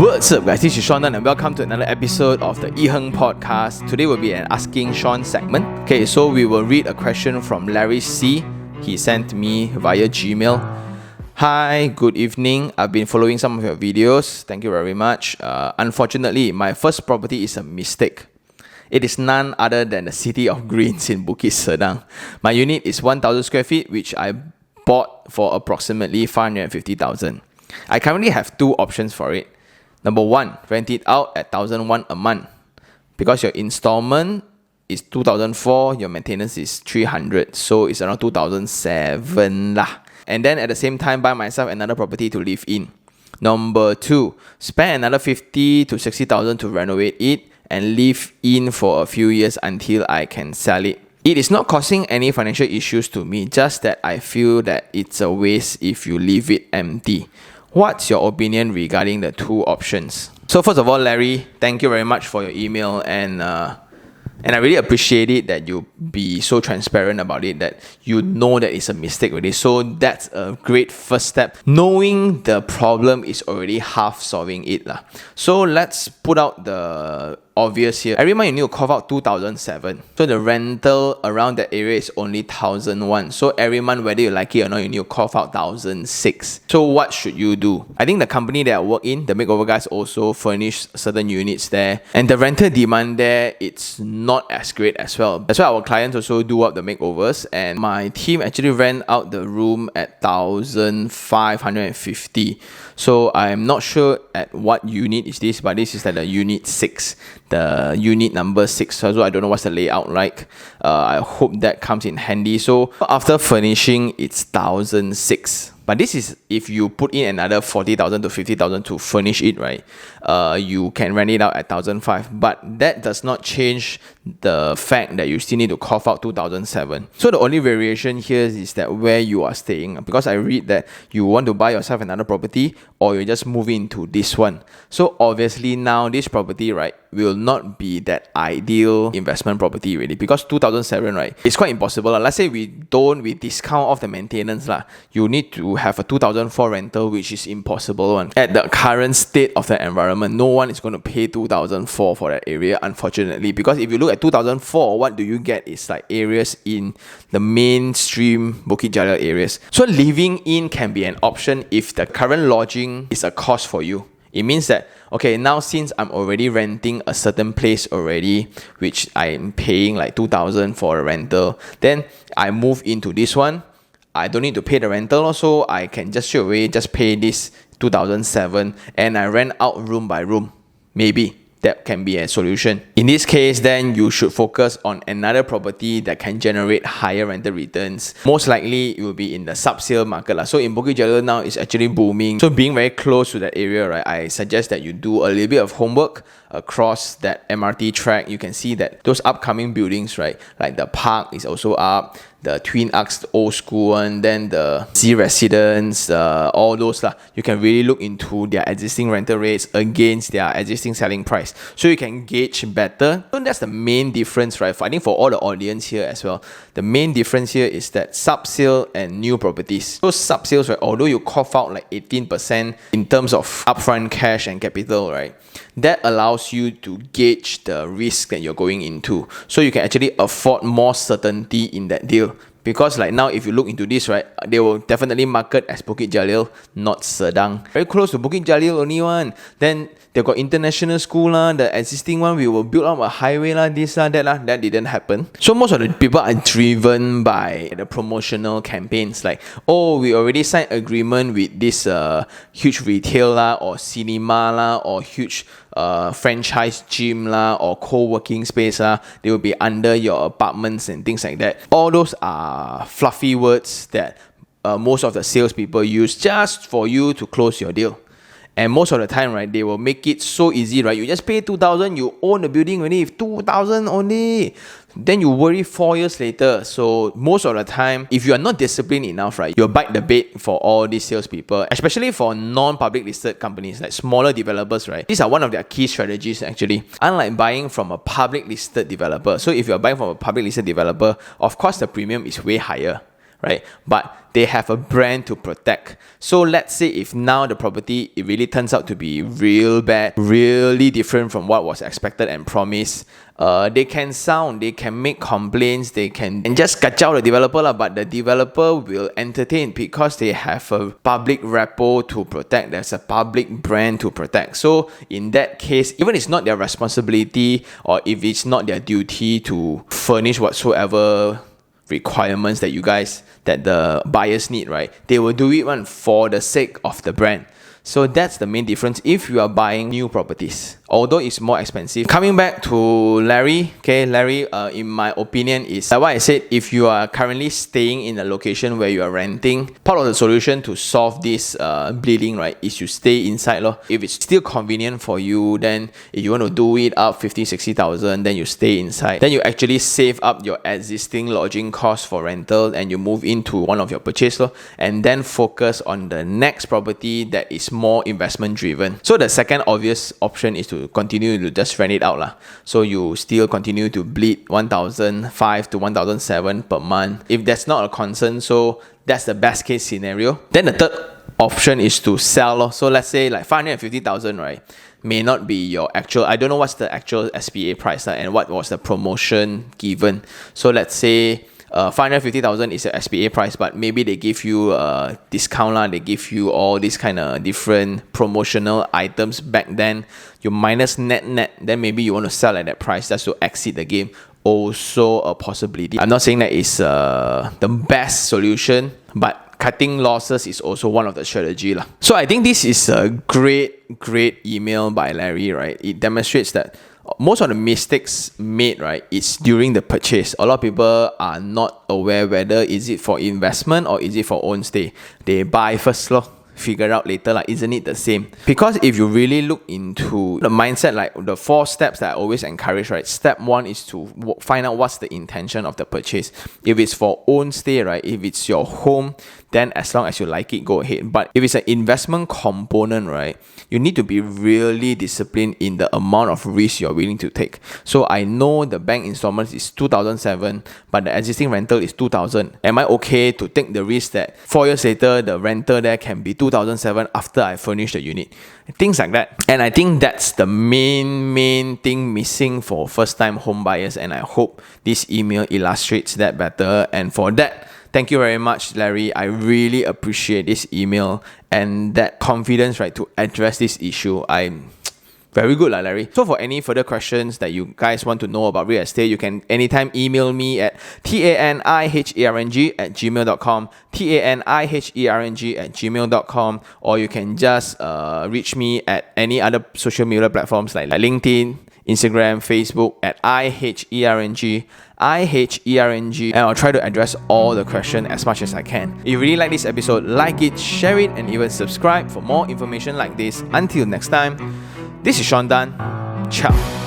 What's up guys, this is Sean and welcome to another episode of the iherng podcast. Today will be an Asking Sean segment. Okay, so we will read a question from Larry C. He sent me via Gmail. Hi, good evening. I've been following some of your videos. Thank you very much. Unfortunately, my first property is a mistake. It is none other than the City of Greens in Bukit Sedang. My unit is 1,000 square feet, which I bought for approximately 550,000. I currently have two options for it. Number one, rent it out at 1,001 a month. Because your installment is 2,004, your maintenance is 300, so it's around 2,007 lah. And then at the same time, buy myself another property to live in. Number two, spend another 50 to 60,000 to renovate it and live in for a few years until I can sell it. It is not causing any financial issues to me, just that I feel that it's a waste if you leave it empty. What's your opinion regarding the two options? So first of all, Larry, thank you very much for your email, and I really appreciate it that you be so transparent about it, that you know that it's a mistake already. So that's a great first step. Knowing the problem is already half solving it lah. So let's put out the obvious here. Every month you need to cough out 2,007. So the rental around that area is only 1,001. So every month, whether you like it or not, you need to cough out 1,006. So what should you do? I think the company that I work in, the makeover guys, also furnish certain units there, and the rental demand there, it's not as great as well. That's why our clients also do up the makeovers, and my team actually rent out the room at 1,550. So I'm not sure at what unit is this, but this is at the unit 6. The unit number 6, so I don't know what's the layout like. I hope that comes in handy. So after furnishing, it's 1,006. But this is if you put in another 40,000 to 50,000 to furnish it, right? You can rent it out at 1,005. But that does not change the fact that you still need to cough out 2,007. So the only variation here is that where you are staying. Because I read that you want to buy yourself another property, or you just move into this one. So obviously now this property, right, will not be that ideal investment property really, because 2,007, right, it's quite impossible. Let's say we discount off the maintenance lah. You need to have a 2,004 rental, which is impossible one. At the current state of the environment, no one is going to pay 2,004 for that area, unfortunately, because if you look at 2,004, what do you get is like areas in the mainstream Bukit Jalil areas. So living in can be an option if the current lodging is a cost for you. It means that, okay, now since I'm already renting a certain place already, which I'm paying like 2,000 for a rental, then I move into this one. I don't need to pay the rental also. I can just straight away just pay this 2,007 and I rent out room by room. Maybe that can be a solution. In this case, then you should focus on another property that can generate higher rental returns. Most likely, it will be in the sub-sale market lah. So in Bukit Jalil now, it's actually booming. So being very close to that area, right, I suggest that you do a little bit of homework across that MRT track. You can see that those upcoming buildings, right, like the park is also up, the Twin Arcs, the old school one, then the Z Residence, all those lah. You can really look into their existing rental rates against their existing selling price, so you can gauge better. So that's the main difference, right? I think for all the audience here as well, the main difference here is that sub-sale and new properties. So sub-sales, right, although you cough out like 18% in terms of upfront cash and capital, right, that allows you to gauge the risk that you're going into. So you can actually afford more certainty in that deal. Because like now, if you look into this, right, they will definitely market as Bukit Jalil, not Sedang. Very close to Bukit Jalil only one. Then they've got international school lah. The existing one, we will build up a highway lah, this lah, that lah. That didn't happen. So most of the people are driven by the promotional campaigns. Like, oh, we already signed agreement with this huge retail lah, or cinema lah, or huge franchise gym lah, or co-working space lah. They will be under your apartments and things like that. All those are fluffy words that most of the salespeople use just for you to close your deal. And most of the time, right, they will make it so easy, right? You just pay 2,000, you own the building already, 2,000 only. Then you worry 4 years later. So most of the time, if you are not disciplined enough, right, you'll bite the bait for all these salespeople, especially for non-public listed companies, like smaller developers, right? These are one of their key strategies actually. Unlike buying from a public listed developer. So if you're buying from a public listed developer, of course the premium is way higher, right? But they have a brand to protect. So let's say if now the property, it really turns out to be real bad, really different from what was expected and promised, they can make complaints, they can just kacau the developer lah, but the developer will entertain because they have a public repo to protect, there's a public brand to protect. So in that case, even it's not their responsibility or if it's not their duty to furnish whatsoever requirements that the buyers need, right? They will do it for the sake of the brand. So that's the main difference if you are buying new properties, although it's more expensive. Coming back to Larry, okay, Larry, in my opinion, is like what I said, if you are currently staying in a location where you are renting, part of the solution to solve this bleeding, right, is you stay inside lor. If it's still convenient for you, then if you want to do it up 50,000-60,000, then you stay inside. Then you actually save up your existing lodging costs for rental and you move into one of your purchase lor, and then focus on the next property that is more investment driven. So the second obvious option is to continue to just rent it out lah. So you still continue to bleed 1,500 to 1,700 per month. If that's not a concern, so that's the best case scenario. Then the third option is to sell lor. So let's say like 550,000, right, may not be your actual, I don't know what's the actual SPA price and what was the promotion given. So let's say 550,000 is the SPA price, but maybe they give you a discount lah. They give you all these kind of different promotional items back then. You minus net, then maybe you want to sell at that price just to exit the game. Also a possibility. I'm not saying that is the best solution, but cutting losses is also one of the strategy lah. So I think this is a great email by Larry, right? It demonstrates that most of the mistakes made, right, is during the purchase. A lot of people are not aware whether is it for investment or is it for own stay. They buy first lor, figure out later like, isn't it the same? Because if you really look into the mindset, like the 4 steps that I always encourage, right? Step 1 is to find out what's the intention of the purchase. If it's for own stay, right, if it's your home, then as long as you like it, go ahead. But if it's an investment component, right, you need to be really disciplined in the amount of risk you're willing to take. So I know the bank installments is 2,700, but the existing rental is 2,000. Am I okay to take the risk that 4 years later, the rental there can be 2,700 after I furnish the unit? Things like that. And I think that's the main thing missing for first-time home buyers. And I hope this email illustrates that better. And for that, thank you very much, Larry. I really appreciate this email and that confidence, right, to address this issue. I'm very good, Larry. So for any further questions that you guys want to know about real estate, you can anytime email me at taniherng@gmail.com, taniherng@gmail.com, or you can just reach me at any other social media platforms like LinkedIn, Instagram, Facebook at iherng, and I'll try to address all the questions as much as I can. If you really like this episode, like it, share it, and even subscribe for more information like this. Until next time, this is Sean Dan. Ciao.